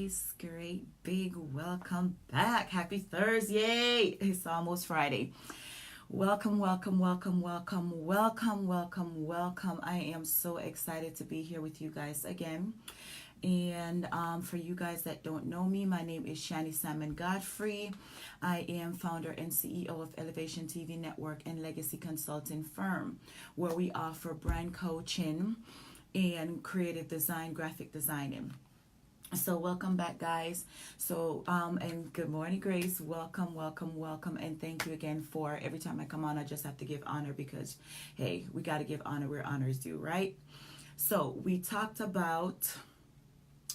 guys, great big welcome back. Happy Thursday. It's almost Friday. Welcome, welcome, welcome, welcome, welcome, welcome, welcome. I am so excited to be here with you guys again. And for you guys that don't know me, my name is Shani Salmon Godfrey. I am founder and CEO of Elevation TV Network and Legacy Consulting Firm, where we offer brand coaching and creative design, graphic designing. So welcome back, guys. And good morning, Grace. Welcome, welcome, welcome, and thank you again for every time I come on. I just have to give honor because, hey, we got to give honor where honor is due, right? So we talked about,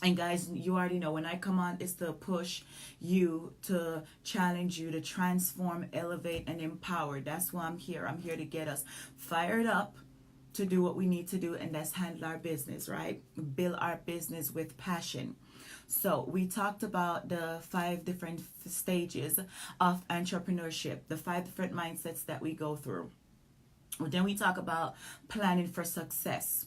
and guys, you already know when I come on, it's to push you, to challenge you, to transform, elevate, and empower. That's why I'm here. I'm here to get us fired up to do what we need to do, and that's handle our business, right? Build our business with passion. So we talked about the 5 different stages of entrepreneurship, the 5 different mindsets that we go through. Then we talk about planning for success.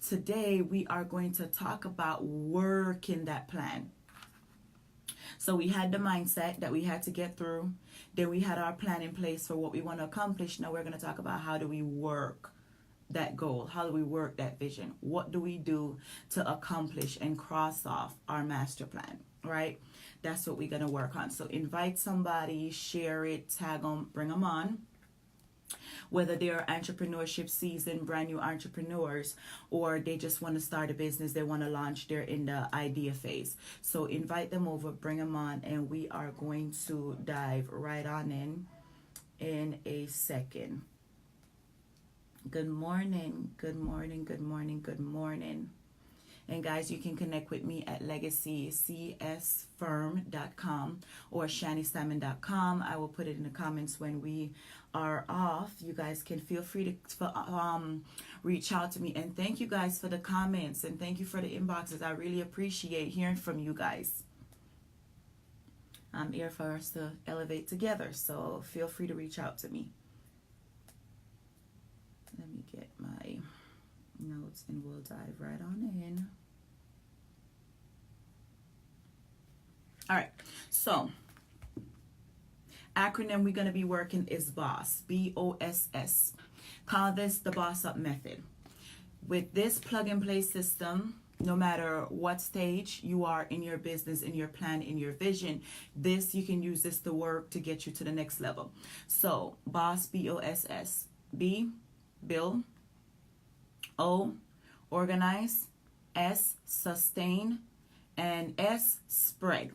Today we are going to talk about working that plan. So we had the mindset that we had to get through. Then we had our plan in place for what we want to accomplish. Now we're going to talk about how do we work that goal? How do we work that vision? What do we do to accomplish and cross off our master plan, right? That's what we're going to work on. So invite somebody, share it, tag them, bring them on. Whether they're entrepreneurship season, brand new entrepreneurs, or they just want to start a business, they want to launch, they're in the idea phase. So invite them over, bring them on, and we are going to dive right on in a second. Good morning, good morning, good morning, good morning. And guys, you can connect with me at legacycsfirm.com or shanisalmon.com. I will put it in the comments when we are off. You guys can feel free to reach out to me. And thank you guys for the comments and thank you for the inboxes. I really appreciate hearing from you guys. I'm here for us to elevate together, so feel free to reach out to me. Let me get my notes and we'll dive right on in. All right, so acronym we're going to be working is BOSS, B-O-S-S. Call this the Boss Up Method. With this plug and play system, no matter what stage you are in your business, in your plan, in your vision, you can use this to work to get you to the next level. So BOSS, B-O-S-S. B, build. O, organize. S, sustain. And S, spread.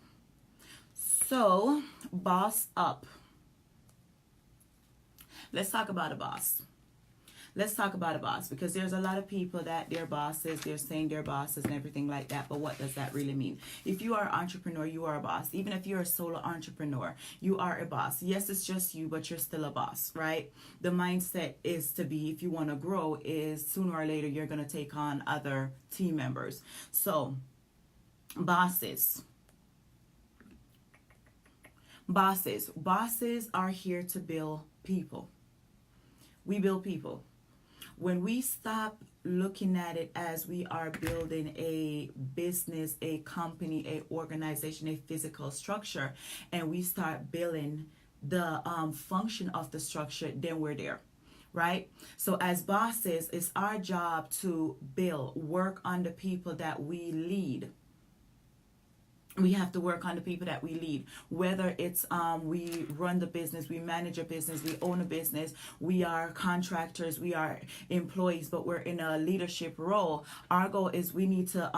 So, boss up. Let's talk about a boss. Let's talk about a boss because there's a lot of people that they're bosses, they're saying they're bosses and everything like that, but what does that really mean? If you are an entrepreneur, you are a boss. Even if you're a solo entrepreneur, you are a boss. Yes, it's just you, but you're still a boss, right? The mindset is to be, if you want to grow, is sooner or later you're going to take on other team members. So, bosses are here to build people. We build people. When we stop looking at it as we are building a business, a company, a organization, a physical structure, and we start building the function of the structure, then we're there, right? So as bosses, it's our job to work on the people that we lead. We have to work on the people that we lead, whether it's we run the business, we manage a business, we own a business, we are contractors, we are employees, but we're in a leadership role. Our goal is we need to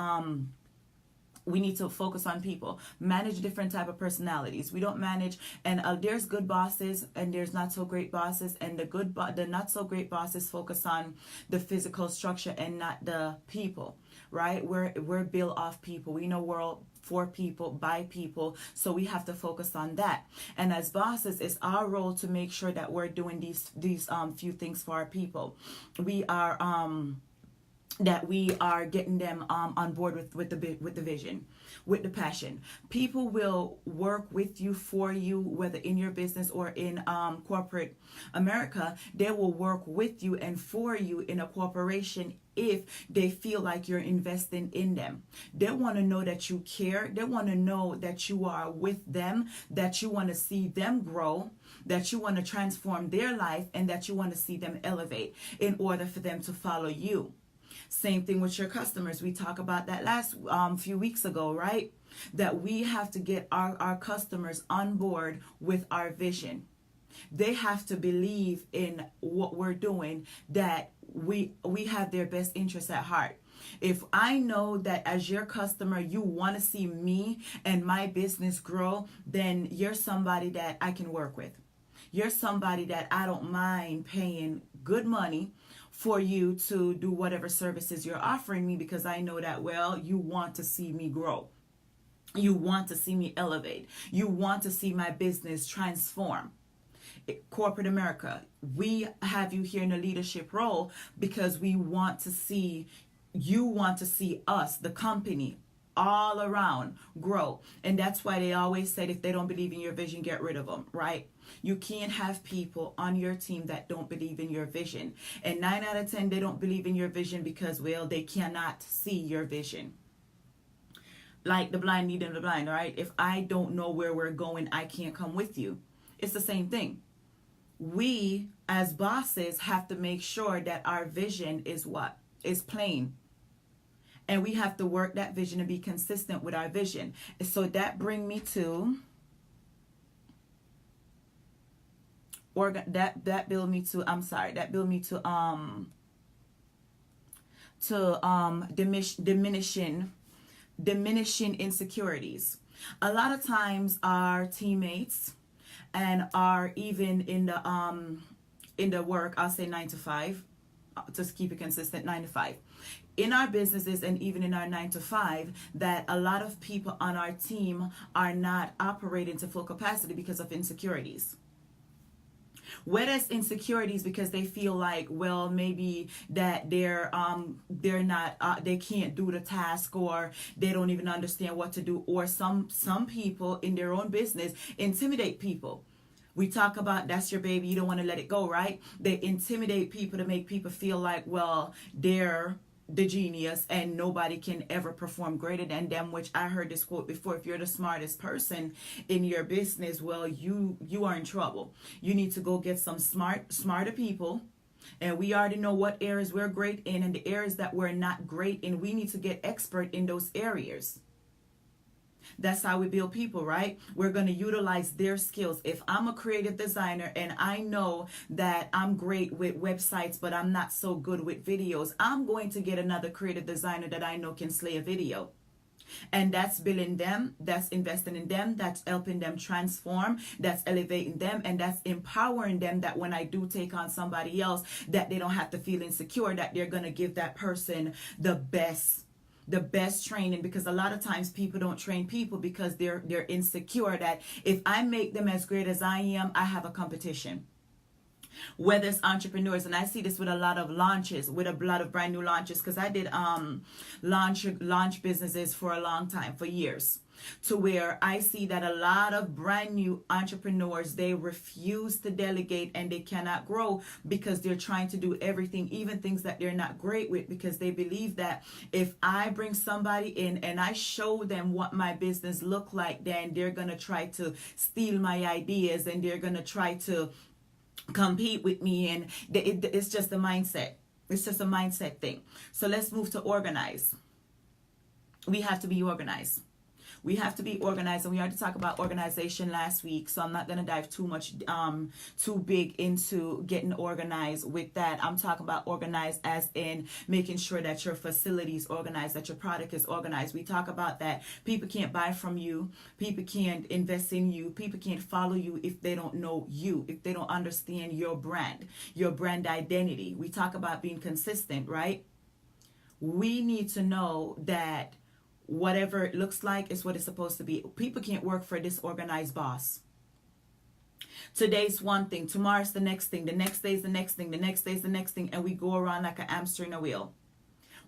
focus on people, manage different type of personalities. We don't manage, and there's good bosses and there's not so great bosses, and the not so great bosses focus on the physical structure and not the people, right? We're built off people. We know we're all for people, by people, so we have to focus on that. And as bosses, it's our role to make sure that we're doing these few things for our people. We are that we are getting them on board with the vision, with the passion. People will work with you, for you, whether in your business or in corporate America. They will work with you and for you in a corporation if they feel like you're investing in them. They want to know that you care. They want to know that you are with them, that you want to see them grow, that you want to transform their life, and that you want to see them elevate in order for them to follow you. Same thing with your customers. We talked about that last few weeks ago, right? That we have to get our customers on board with our vision. They have to believe in what we're doing, that we have their best interests at heart. If I know that as your customer, you want to see me and my business grow, then you're somebody that I can work with. You're somebody that I don't mind paying good money for you to do whatever services you're offering me, because I know that, well, you want to see me grow. You want to see me elevate. You want to see my business transform. Corporate America, we have you here in a leadership role because we want to see, you want to see us, the company, all around grow. And that's why they always said, if they don't believe in your vision, get rid of them, right? You can't have people on your team that don't believe in your vision. And 9 out of 10, they don't believe in your vision because, well, they cannot see your vision. Like the blind leading the blind, right? If I don't know where we're going, I can't come with you. It's the same thing. We, as bosses, have to make sure that our vision is what? Is plain. And we have to work that vision and be consistent with our vision. So that brings me to diminishing insecurities. A lot of times our teammates and are even in the work, I'll say 9 to 5, just keep it consistent, 9 to 5. In our businesses and even in our 9 to 5, that a lot of people on our team are not operating to full capacity because of insecurities. Whether it's insecurities because they feel like, well, maybe that they're not they can't do the task, or they don't even understand what to do, or some people in their own business intimidate people. We talk about that's your baby, you don't want to let it go, right? They intimidate people to make people feel like, well, they're the genius and nobody can ever perform greater than them, which I heard this quote before: if you're the smartest person in your business, well, you are in trouble. You need to go get some smarter people. And we already know what areas we're great in, and the areas that we're not great in, we need to get expert in those areas. That's how we build people, right? We're going to utilize their skills. If I'm a creative designer and I know that I'm great with websites, but I'm not so good with videos, I'm going to get another creative designer that I know can slay a video. And that's building them, that's investing in them, that's helping them transform, that's elevating them, and that's empowering them, that when I do take on somebody else, that they don't have to feel insecure, that they're going to give that person the best training. Because a lot of times people don't train people because they're insecure that if I make them as great as I am, I have a competition. Whether it's entrepreneurs, and I see this with a lot of launches, with a lot of brand new launches, because I did launch businesses for a long time, for years, to where I see that a lot of brand new entrepreneurs, they refuse to delegate and they cannot grow because they're trying to do everything, even things that they're not great with, because they believe that if I bring somebody in and I show them what my business look like, then they're going to try to steal my ideas and they're going to try to compete with me. And it's just a mindset. It's just a mindset thing. So let's move to organize. We have to be organized. We have to be organized, and we already talked about organization last week, so I'm not going to dive too big into getting organized with that. I'm talking about organized as in making sure that your facility is organized, that your product is organized. We talk about that people can't buy from you, people can't invest in you, people can't follow you if they don't know you, if they don't understand your brand identity. We talk about being consistent, right? We need to know that whatever it looks like is what it's supposed to be. People can't work for a disorganized boss. Today's one thing, tomorrow's the next thing, the next day's the next thing, the next day's the next thing, and we go around like a hamster in a wheel.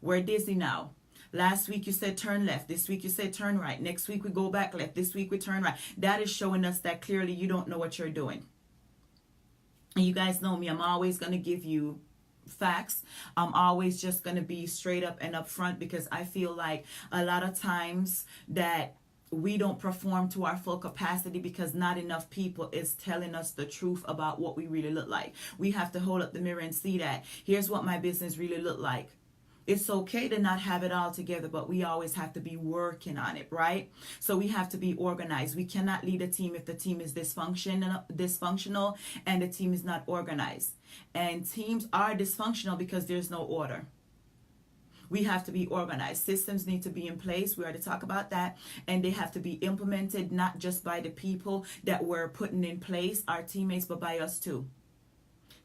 We're dizzy now. Last week you said turn left. This week you said turn right. Next week we go back left. This week we turn right. That is showing us that clearly you don't know what you're doing. And you guys know me. I'm always going to give you facts. I'm always just going to be straight up and upfront, because I feel like a lot of times that we don't perform to our full capacity because not enough people is telling us the truth about what we really look like. We have to hold up the mirror and see that. Here's what my business really look like. It's okay to not have it all together, but we always have to be working on it, right? So we have to be organized. We cannot lead a team if the team is dysfunctional and the team is not organized. And teams are dysfunctional because there's no order. We have to be organized. Systems need to be in place. We already talked about that. And they have to be implemented not just by the people that we're putting in place, our teammates, but by us too.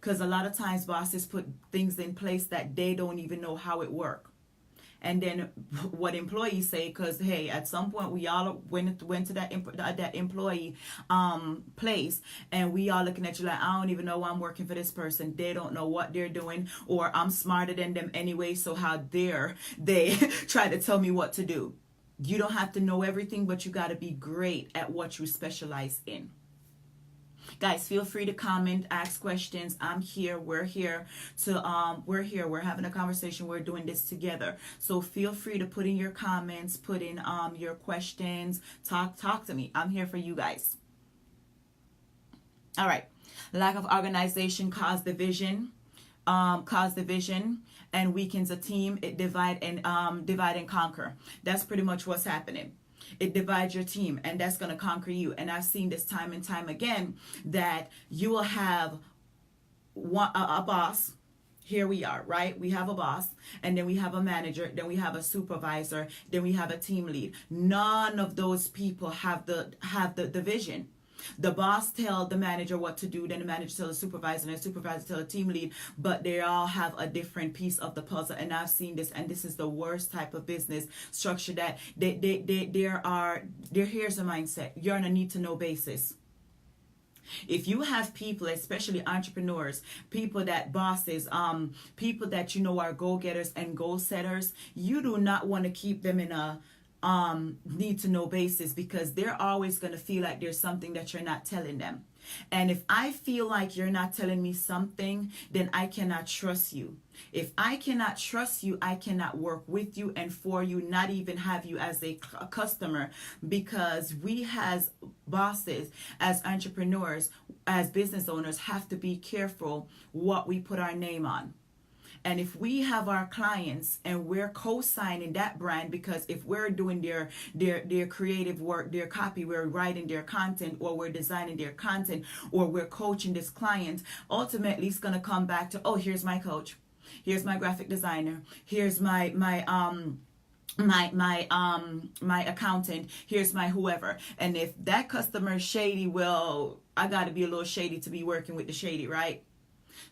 Because a lot of times bosses put things in place that they don't even know how it works. And then what employees say, because hey, at some point we all went to that employee place, and we all looking at you like, I don't even know why I'm working for this person. They don't know what they're doing, or I'm smarter than them anyway, so how dare they try to tell me what to do. You don't have to know everything, but you got to be great at what you specialize in. Guys, feel free to comment, ask questions. I'm here. We're here. We're having a conversation. We're doing this together. So feel free to put in your comments, put in your questions. Talk to me. I'm here for you guys. All right. Lack of organization causes division. And weakens a team. It divide and conquer. That's pretty much what's happening. It divides your team, and that's going to conquer you. And I've seen this time and time again, that you will have a boss. Here we are, right? We have a boss, and then we have a manager, then we have a supervisor, then we have a team lead. None of those people have the vision. The boss tell the manager what to do, then the manager tell the supervisor, and the supervisor tell the team lead, but they all have a different piece of the puzzle. And I've seen this, and this is the worst type of business structure, that here's a mindset. You're on a need to know basis. If you have people, especially entrepreneurs, people that bosses, people that you know are go-getters and goal-setters, you do not want to keep them in a need to know basis, because they're always going to feel like there's something that you're not telling them. And if I feel like you're not telling me something, then I cannot trust you. If I cannot trust you, I cannot work with you and for you, not even have you as a customer, because we as bosses, as entrepreneurs, as business owners, have to be careful what we put our name on. And if we have our clients and we're co-signing that brand, because if we're doing their creative work, their copy, we're writing their content, or we're designing their content, or we're coaching this client, ultimately it's going to come back to, oh, here's my coach, here's my graphic designer, here's my accountant, here's my whoever. And if that customer is shady, well, I got to be a little shady to be working with the shady, right?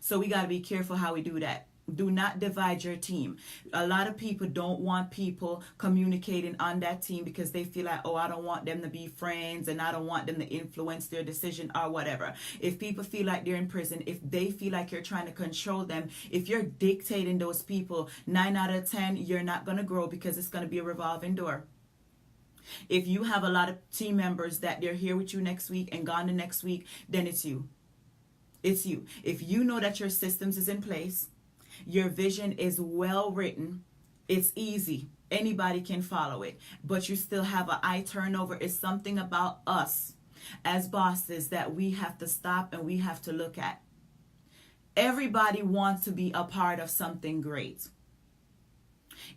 So we got to be careful how we do that. Do not divide your team. A lot of people don't want people communicating on that team because they feel like, oh, I don't want them to be friends, and I don't want them to influence their decision or whatever. If people feel like they're in prison, if they feel like you're trying to control them, if you're dictating those people, 9 out of 10, you're not going to grow, because it's going to be a revolving door. If you have a lot of team members that they're here with you next week and gone the next week, then it's you. It's you. If you know that your systems is in place, your vision is well written, it's easy, anybody can follow it, but you still have an eye turnover, it's something about us as bosses that we have to stop and we have to look at. Everybody wants to be a part of something great.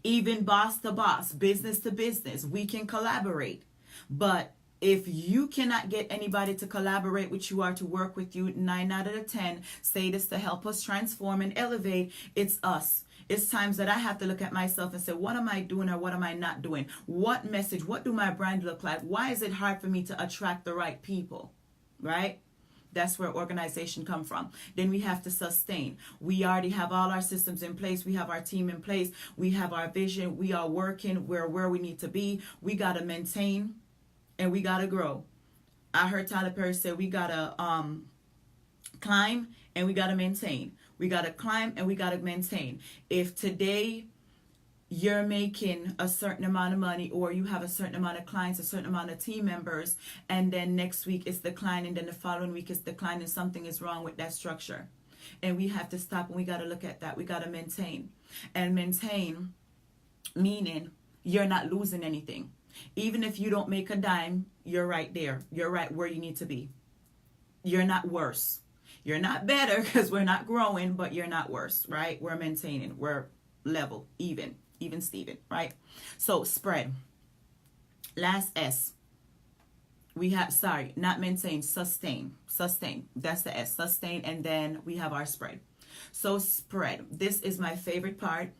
Even boss to boss, business to business, we can collaborate. But if you cannot get anybody to collaborate with you or to work with you, 9 out of 10 say this to help us transform and elevate, it's us. It's times that I have to look at myself and say, what am I doing or what am I not doing? What message, what do my brand look like? Why is it hard for me to attract the right people, right? That's where organization come from. Then we have to sustain. We already have all our systems in place. We have our team in place. We have our vision. We are working. We're where we need to be. We got to maintain and we got to grow. I heard Tyler Perry say we got to climb and we got to maintain. We got to climb and we got to maintain. If today you're making a certain amount of money, or you have a certain amount of clients, a certain amount of team members, and then next week it's declining, then the following week it's declining. Something is wrong with that structure, and we have to stop, and we got to look at that. We got to maintain, and maintain meaning you're not losing anything. Even if you don't make a dime, you're right there. You're right where you need to be. You're not worse. You're not better, because we're not growing, but you're not worse, right? We're maintaining. We're level, even Steven, right? So spread. Last S. We have, not maintain, sustain. That's the S, sustain, and then we have our spread. So spread. This is my favorite part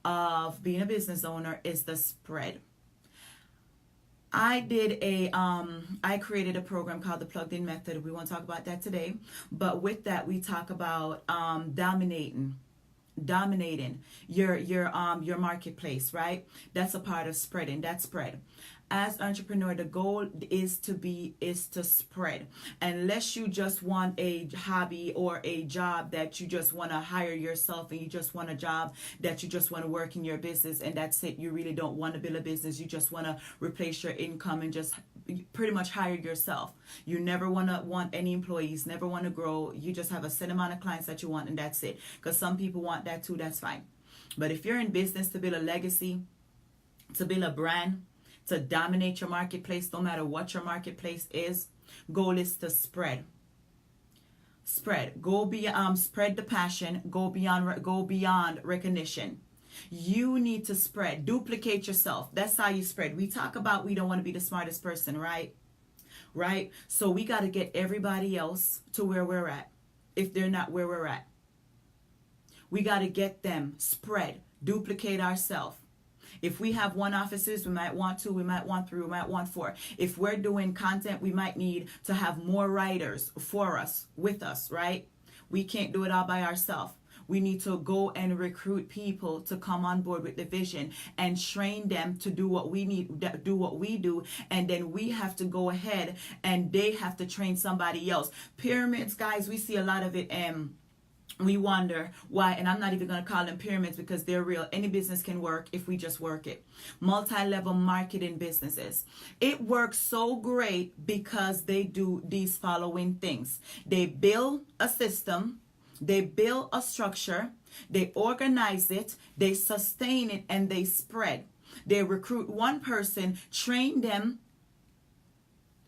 of being a business owner, is the spread. I created a program called the Plugged In Method. We won't talk about that today, but with that we talk about dominating your marketplace, right? That's a part of spreading. That spread. As entrepreneur, the goal is to spread. Unless you just want a hobby or a job that you just want to hire yourself, and you just want a job that you just want to work in your business, and that's it. You really don't want to build a business. You just want to replace your income and just pretty much hire yourself. You never want any employees, never want to grow. You just have a set amount of clients that you want, and that's it. Because some people want that too. That's fine. But if you're in business to build a legacy, to build a brand, to dominate your marketplace, no matter what your marketplace is, goal is to spread. Go beyond, spread the passion. Go beyond recognition. You need to spread. Duplicate yourself. That's how you spread. We talk about we don't want to be the smartest person, right? So we got to get everybody else to where we're at, if they're not where we're at. We got to get them. Spread. Duplicate ourselves. If we have 1 offices, we might want 2, we might want 3, we might want 4. If we're doing content, we might need to have more writers for us, with us, right? We can't do it all by ourselves. We need to go and recruit people to come on board with the vision and train them to do what we do. And then we have to go ahead and they have to train somebody else. Pyramids, guys, we see a lot of it. We wonder why, and I'm not even going to call them pyramids because they're real. Any business can work if we just work it. Multi-level marketing businesses. It works so great because they do these following things. They build a system, they build a structure, they organize it, they sustain it, and they spread. They recruit one person, train them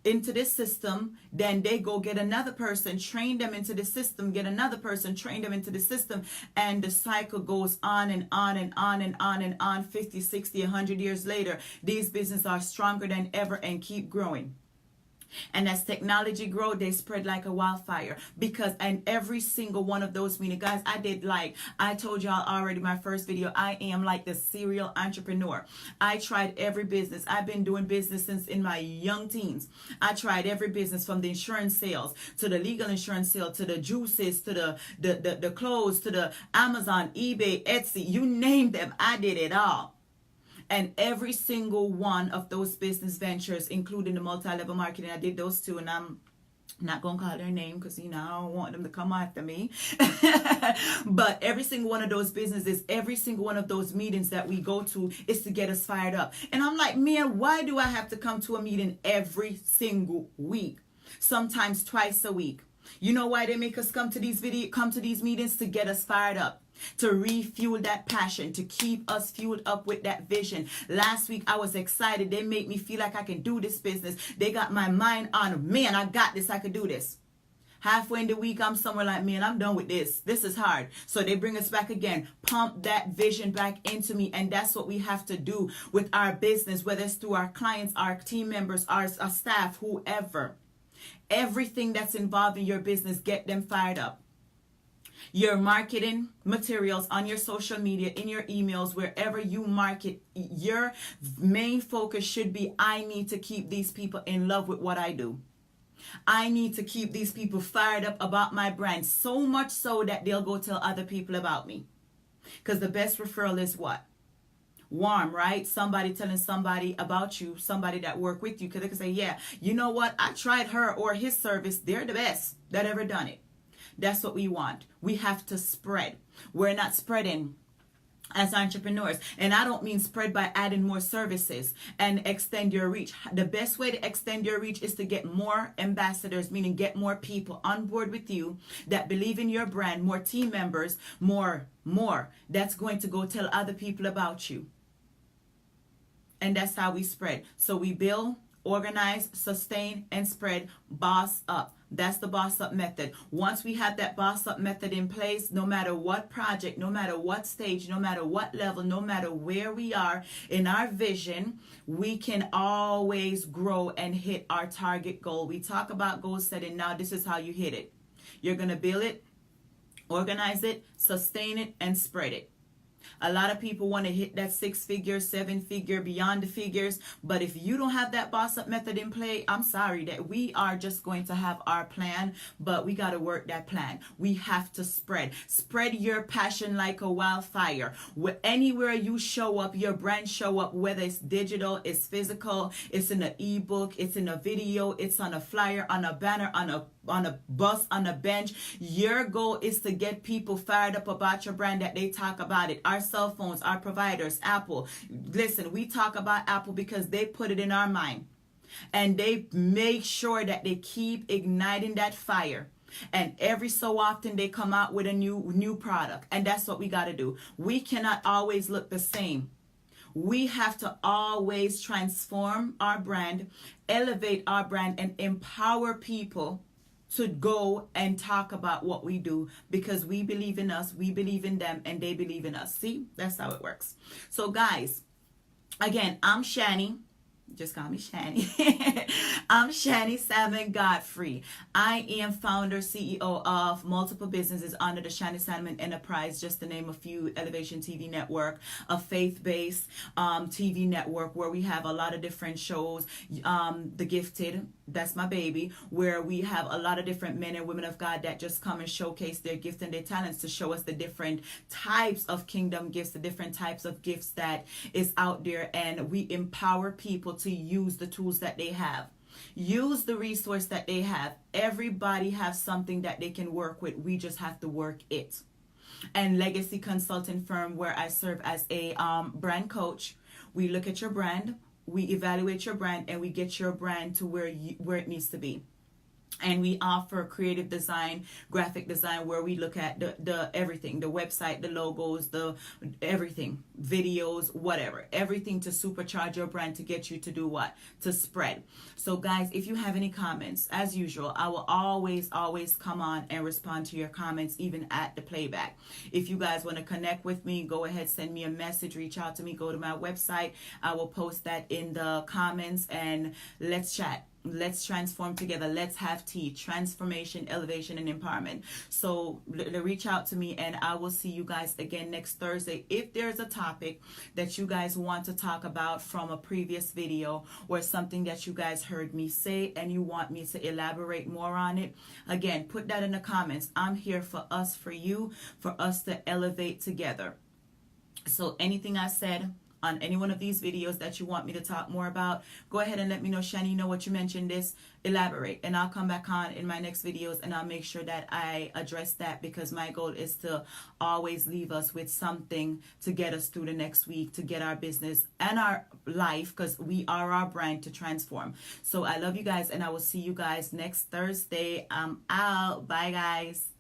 into this system, then they go get another person, train them into the system, get another person, train them into the system, and the cycle goes on and on and on and on and on. 50, 60, 100 years later, these businesses are stronger than ever and keep growing. And as technology grow, they spread like a wildfire. Because in every single one of those meetings, guys, I told y'all already my first video, I am like the serial entrepreneur. I tried every business. I've been doing business since in my young teens. I tried every business, from the insurance sales to the legal insurance sale, to the juices, to the clothes, to the Amazon, eBay, Etsy, you name them. I did it all. And every single one of those business ventures, including the multi-level marketing, I did those too. And I'm not going to call their name because, I don't want them to come after me. But every single one of those businesses, every single one of those meetings that we go to is to get us fired up. And I'm like, man, why do I have to come to a meeting every single week? Sometimes twice a week. You know why they make us come to these meetings? To get us fired up, to refuel that passion, to keep us fueled up with that vision. Last week I was excited. They made me feel like I can do this business. They got my mind on, man, I got this, I could do this. Halfway in the week, I'm somewhere like, man, I'm done with this. This is hard. So they bring us back again, pump that vision back into me. And that's what we have to do with our business, whether it's through our clients, our team members, our staff, whoever. Everything that's involved in your business, get them fired up. Your marketing materials on your social media, in your emails, wherever you market, your main focus should be, I need to keep these people in love with what I do. I need to keep these people fired up about my brand, so much so that they'll go tell other people about me. Because the best referral is what? Warm, right? Somebody telling somebody about you, somebody that work with you, because they can say, yeah, you know what? I tried her or his service. They're the best that ever done it. That's what we want. We have to spread. We're not spreading as entrepreneurs. And I don't mean spread by adding more services and extend your reach. The best way to extend your reach is to get more ambassadors, meaning get more people on board with you that believe in your brand, more team members, more that's going to go tell other people about you. And that's how we spread. So we build, organize, sustain, and spread. Boss up. That's the boss up method. Once we have that boss up method in place, no matter what project, no matter what stage, no matter what level, no matter where we are in our vision, we can always grow and hit our target goal. We talk about goal setting. Now this is how you hit it. You're going to build it, organize it, sustain it, and spread it. A lot of people want to hit that 6-figure, 7-figure, beyond the figures. But if you don't have that boss up method in play, I'm sorry that we are just going to have our plan, but we got to work that plan. We have to spread. Spread your passion like a wildfire. Anywhere you show up, your brand show up, whether it's digital, it's physical, it's in an ebook, it's in a video, it's on a flyer, on a banner, on a bus, on a bench. Your goal is to get people fired up about your brand, that they talk about it. Our cell phones, our providers, Apple. Listen, we talk about Apple because they put it in our mind. And they make sure that they keep igniting that fire. And every so often they come out with a new product. And that's what we got to do. We cannot always look the same. We have to always transform our brand, elevate our brand, and empower people to go and talk about what we do, because we believe in us, we believe in them, and they believe in us. See, that's how it works. So guys, again, I'm Shani. Just call me Shani. I'm Shani Salmon Godfrey. I am founder, CEO of multiple businesses under the Shani Salmon Enterprise, just to name a few. Elevation TV Network, a faith-based TV network where we have a lot of different shows. The Gifted, that's my baby, where we have a lot of different men and women of God that just come and showcase their gifts and their talents to show us the different types of kingdom gifts, the different types of gifts that is out there, and we empower people to use the tools that they have. Use the resource that they have. Everybody has something that they can work with. We just have to work it. And Legacy Consulting Firm, where I serve as a brand coach, we look at your brand, we evaluate your brand, and we get your brand to where it needs to be. And we offer creative design, graphic design, where we look at the everything, the website, the logos, the everything, videos, whatever, everything to supercharge your brand, to get you to do what? To spread. So guys, if you have any comments, as usual, I will always come on and respond to your comments, even at the playback. If you guys want to connect with me, go ahead, send me a message, reach out to me, go to my website. I will post that in the comments, and let's chat. Let's transform together. Let's have tea. Transformation, elevation, and empowerment. So reach out to me, and I will see you guys again next Thursday. If there's a topic that you guys want to talk about from a previous video, or something that you guys heard me say and you want me to elaborate more on it, again, put that in the comments. I'm here for us, for you, for us to elevate together. So anything I said on any one of these videos that you want me to talk more about, go ahead and let me know. Shani, you know what you mentioned this, elaborate, and I'll come back on in my next videos and I'll make sure that I address that, because my goal is to always leave us with something to get us through the next week, to get our business and our life, because we are our brand, to transform. So I love you guys, and I will see you guys next Thursday. I'm out. Bye guys.